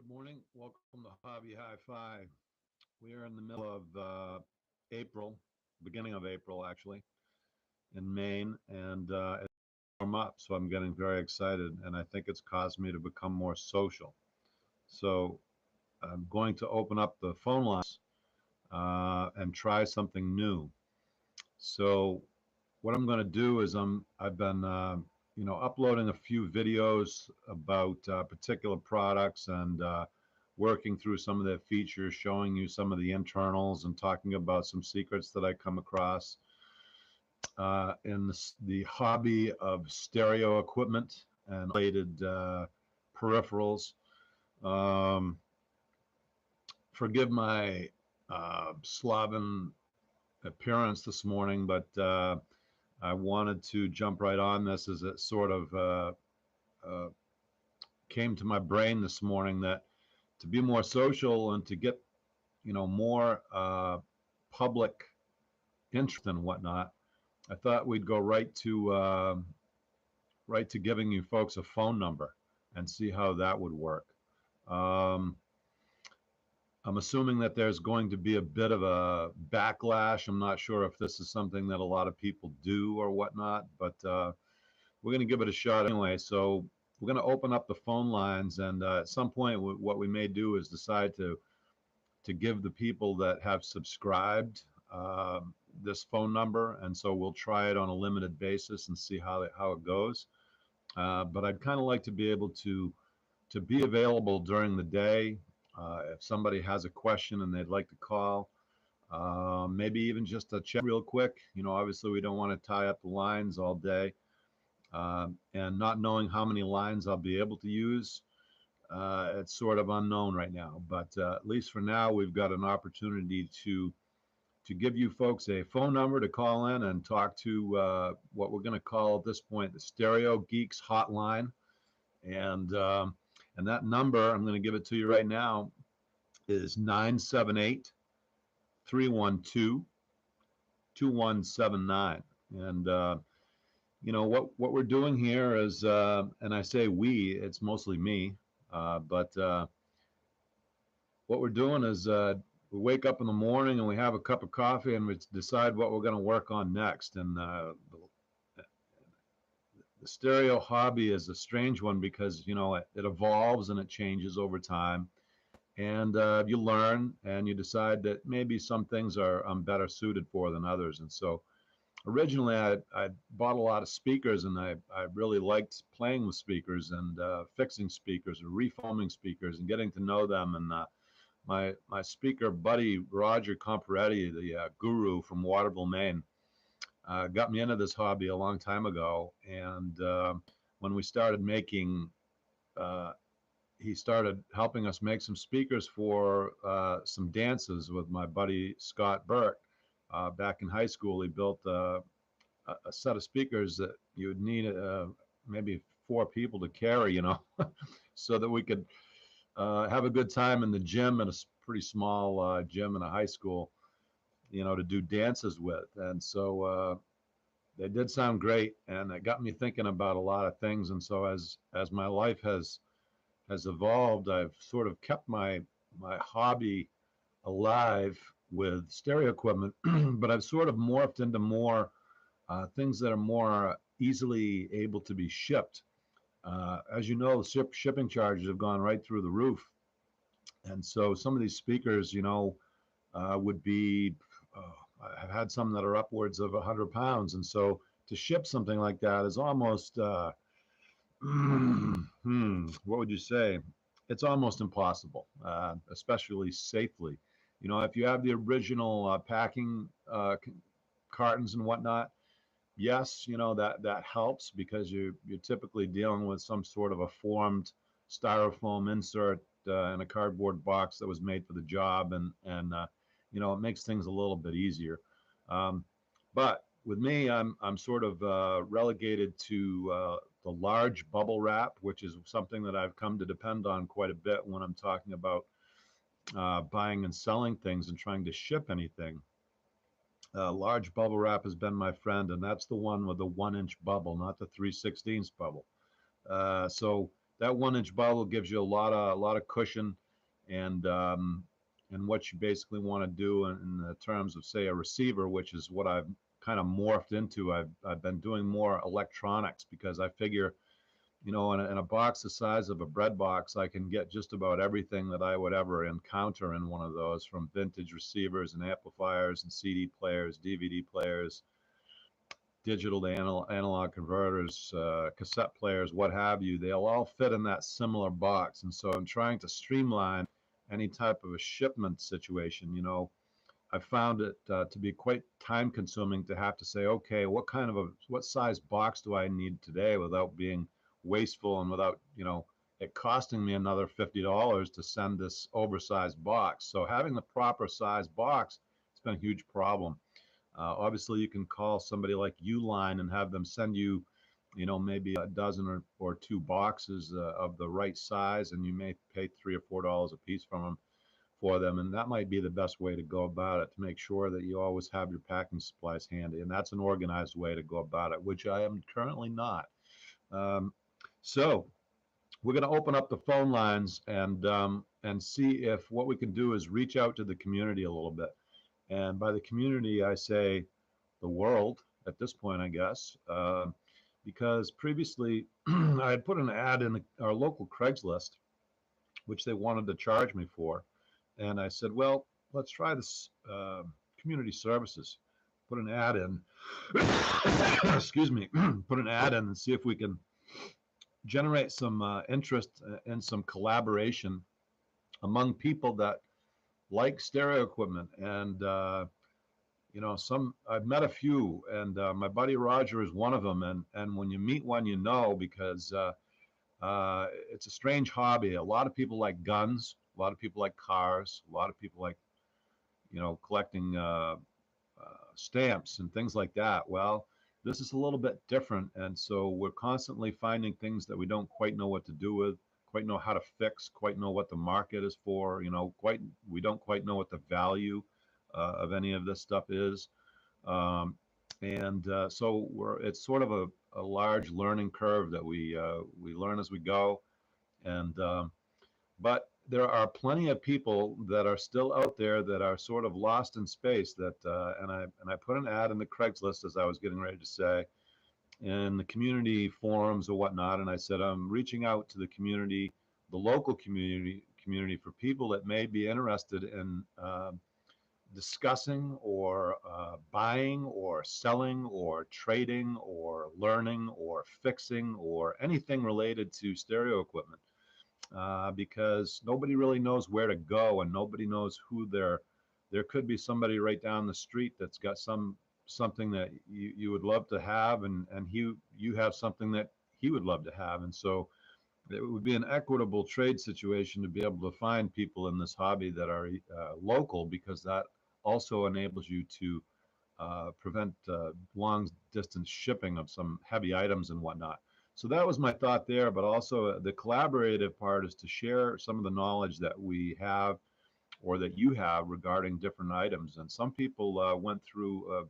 morning. Welcome to Hobby Hi-Fi. We are in the middle of April, beginning of April actually, in Maine, and it's warm up, so I'm getting very excited, and I think it's caused me to become more social. So I'm going to open up the phone lines and try something new. So what I'm going to do is I've been uploading a few videos about particular products and working through some of their features, showing you some of the internals and talking about some secrets that I come across in the hobby of stereo equipment and related peripherals. Um, Forgive my Slavic appearance this morning, but I wanted to jump right on this as it sort of uh, came to my brain this morning that to be more social and to get more public interest and whatnot, I thought we'd go right to giving you folks a phone number and see how that would work. Um, I'm assuming that there's going to be a bit of a backlash. I'm not sure if this is something that a lot of people do or whatnot, but we're going to give it a shot anyway. So we're going to open up the phone lines, and at some point, what we may do is decide to give the people that have subscribed this phone number, and so we'll try it on a limited basis and see how it goes. But I'd kind of like to be able to be available during the day. If somebody has a question and they'd like to call, maybe even just a chat real quick. Obviously we don't want to tie up the lines all day, and not knowing how many lines I'll be able to use. It's sort of unknown right now, but at least for now, we've got an opportunity to give you folks a phone number to call in and talk to what we're going to call at this point the Stereo Geeks Hotline, and um, and that number I'm going to give it to you right now is 978 312 2179. And what we're doing here is, and I say we, it's mostly me, but what we're doing is we wake up in the morning and we have a cup of coffee and we decide what we're going to work on next. And the stereo hobby is a strange one because it evolves and it changes over time, and you learn and you decide that maybe some things I'm better suited for than others. And so originally I bought a lot of speakers, and I really liked playing with speakers and fixing speakers or refoaming speakers and getting to know them. And my speaker buddy Roger Comparetti, the guru from Waterville, Maine, got me into this hobby a long time ago. And when we started making, uh, he started helping us make some speakers for some dances with my buddy Scott Burke. Back in high school, he built a set of speakers that you would need maybe four people to carry, so that we could have a good time in the gym, in a pretty small gym in a high school, to do dances with. And so they did sound great, and it got me thinking about a lot of things. And so as my life has evolved, I've sort of kept my hobby alive with stereo equipment, but I've sort of morphed into more things that are more easily able to be shipped. As you know, shipping charges have gone right through the roof, and so some of these speakers, would be. I've had some that are upwards of 100 pounds, and so to ship something like that is almost, what would you say? It's almost impossible, especially safely. If you have the original packing cartons and whatnot, yes, that helps because you're typically dealing with some sort of a formed styrofoam insert in a cardboard box that was made for the job, and it makes things a little bit easier. Um, but with me, I'm sort of relegated to the large bubble wrap, which is something that I've come to depend on quite a bit when I'm talking about buying and selling things and trying to ship anything. Large bubble wrap has been my friend, and that's the one with the 1 inch bubble, not the 3/16 bubble. So that 1 inch bevel gives you a lot of cushion, and and what you basically want to do in the terms of, say, a receiver, which is what I've kind of morphed into. I've been doing more electronics because I figure, in a box the size of a bread box, I can get just about everything that I would ever encounter in one of those, from vintage receivers and amplifiers and CD players, DVD players, digital to analog converters, cassette players, what have you. They'll all fit in that similar box. And so I'm trying to streamline any type of a shipment situation. I found it to be quite time consuming to have to say, okay, what size box do I need today without being wasteful and without, it costing me another $50 to send this oversized box. So having the proper size box, it's been a huge problem. Obviously, you can call somebody like Uline and have them send you, maybe a dozen or two boxes of the right size, and you may pay $3 or $4 a piece for them, and that might be the best way to go about it, to make sure that you always have your packing supplies handy, and that's an organized way to go about it, which I am currently not. So we're going to open up the phone lines and see if what we can do is reach out to the community a little bit. And by the community, I say the world at this point, I guess, because previously I had put an ad in our local Craigslist, which they wanted to charge me for. And I said, well, let's try this community services. Put an ad in, excuse me, put an ad in and see if we can generate some interest and some collaboration among people that like stereo equipment. And I've met a few, and my buddy Roger is one of them. And when you meet one, because it's a strange hobby. A lot of people like guns, a lot of people like cars, a lot of people like collecting stamps and things like that. Well, this is a little bit different, and so we're constantly finding things that we don't quite know what to do with, quite know how to fix, quite know what the market is for. We don't quite know what the value of any of this stuff is, so it's sort of a large learning curve that we learn as we go, and but there are plenty of people that are still out there that are sort of lost in space. And I put an ad in the Craigslist, as I was getting ready to say, in the community forums or whatnot, and I said I'm reaching out to the community, the local community for people that may be interested in discussing or buying or selling or trading or learning or fixing or anything related to stereo equipment, because nobody really knows where to go, and nobody knows who there could be somebody right down the street that's got something that you would love to have, and you have something that he would love to have. And so it would be an equitable trade situation to be able to find people in this hobby that are local, because that also enables you to prevent long distance shipping of some heavy items and whatnot. So that was my thought there, but also the collaborative part is to share some of the knowledge that we have or that you have regarding different items. And some people went through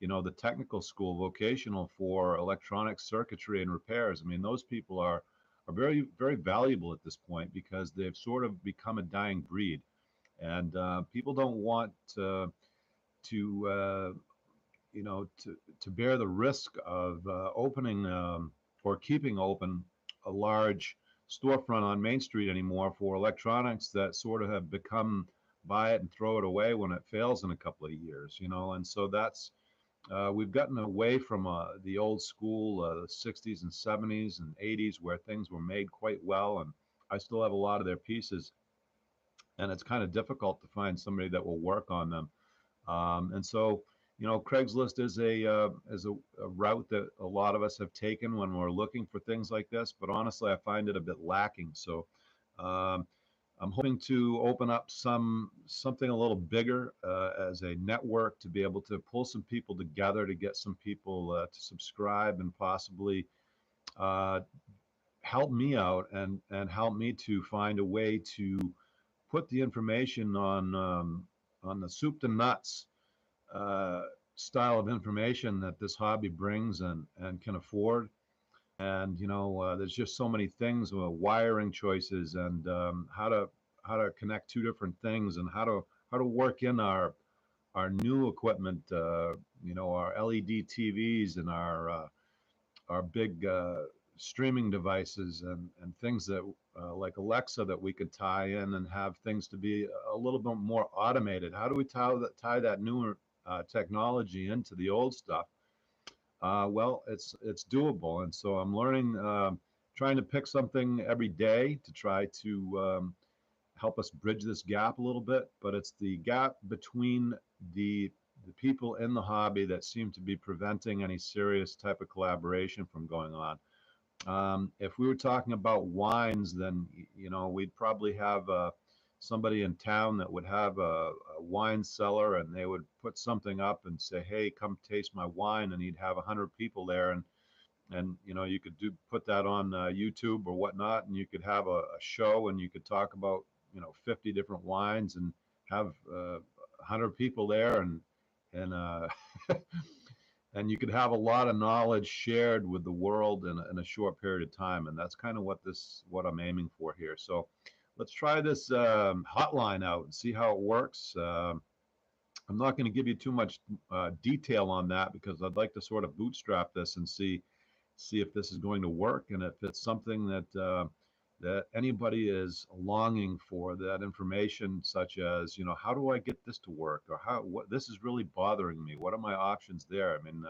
the technical school, vocational, for electronic circuitry and repairs. I mean, those people are very, very valuable at this point, because they've sort of become a dying breed. And people don't want to bear the risk of opening or keeping open a large storefront on Main Street anymore for electronics that sort of have become buy it and throw it away when it fails in a couple of years. And so that's we've gotten away from the old school, the 60s and 70s and 80s, where things were made quite well, and I still have a lot of their pieces, and it's kind of difficult to find somebody that will work on them. And so, Craigslist is a route that a lot of us have taken when we're looking for things like this. But honestly, I find it a bit lacking. So I'm hoping to open up something a little bigger as a network, to be able to pull some people together, to get some people to subscribe, and possibly help me out and help me to find a way to put the information on the soup to nuts style of information that this hobby brings and can afford, And there's just so many things, wiring choices, and how to connect two different things, and how to work in our new equipment, our LED TVs and our big streaming devices, and things that like Alexa, that we could tie in and have things to be a little bit more automated. How do we tie that newer technology into the old stuff? Well, it's doable, and so I'm learning, trying to pick something every day to try to help us bridge this gap a little bit. But it's the gap between the people in the hobby that seem to be preventing any serious type of collaboration from going on. If we were talking about wines, then we'd probably have somebody in town that would have a wine cellar, and they would put something up and say, "Hey, come taste my wine," and he'd have 100 people there, and you could put that on YouTube or whatnot, and you could have a show, and you could talk about 50 different wines, and have 100 people there, and and you could have a lot of knowledge shared with the world in a short period of time, and that's kind of what I'm aiming for here. So let's try this hotline out and see how it works. I'm not going to give you too much detail on that, because I'd like to sort of bootstrap this and see if this is going to work, and if it's something that anybody is longing for, that information, such as, how do I get this to work, or what this is really bothering me, what are my options there? I mean,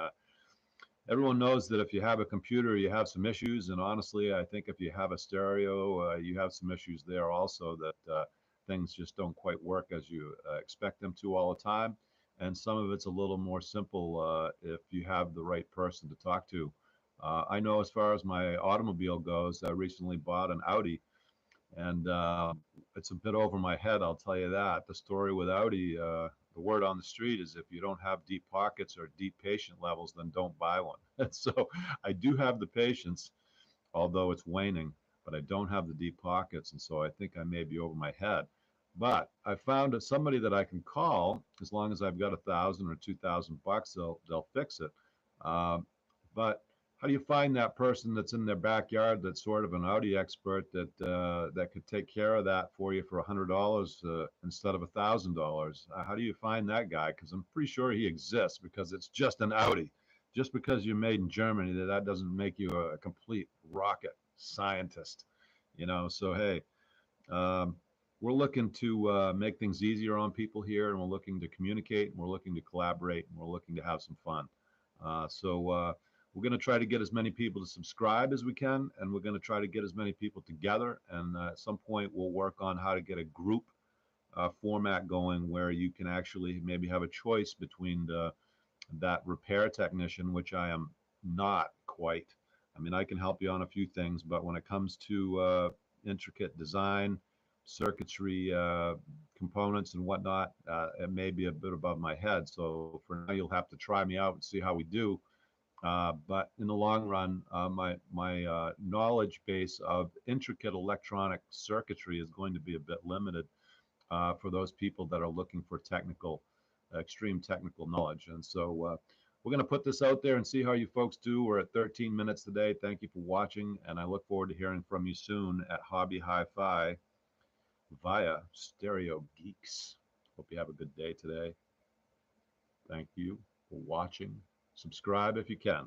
everyone knows that if you have a computer, you have some issues, and honestly, I think if you have a stereo, you have some issues there also, that things just don't quite work as you expect them to all the time. And some of it's a little more simple if you have the right person to talk to. I know, as far as my automobile goes, I recently bought an Audi, and it's a bit over my head, I'll tell you that. The story with Audi, the word on the street is, if you don't have deep pockets or deep patient levels, then don't buy one. And so I do have the patience, although it's waning, but I don't have the deep pockets, and so I think I may be over my head. But I found somebody that I can call, as long as I've got 1,000 or 2,000 bucks, they'll fix it. But how do you find that person that's in their backyard, that's sort of an Audi expert, that could take care of that for you for $100 instead of $1,000? How do you find that guy? Because I'm pretty sure he exists, because it's just an Audi. Just because you're made in Germany, that doesn't make you a complete rocket scientist, So hey, um, we're looking to make things easier on people here, and we're looking to communicate, and we're looking to collaborate, and we're looking to have some fun. So we're going to try to get as many people to subscribe as we can, and we're going to try to get as many people together. And at some point, we'll work on how to get a group format going, where you can actually maybe have a choice between that repair technician, which I am not quite. I mean, I can help you on a few things, but when it comes to intricate design, circuitry, components, and whatnot, it may be a bit above my head. So for now, you'll have to try me out and see how we do. But in the long run, my knowledge base of intricate electronic circuitry is going to be a bit limited for those people that are looking for extreme technical knowledge. And so we're going to put this out there and see how you folks do. We're at 13 minutes today. Thank you for watching, and I look forward to hearing from you soon at Hobby Hi-Fi via Stereo Geeks. Hope you have a good day today. Thank you for watching. Subscribe if you can.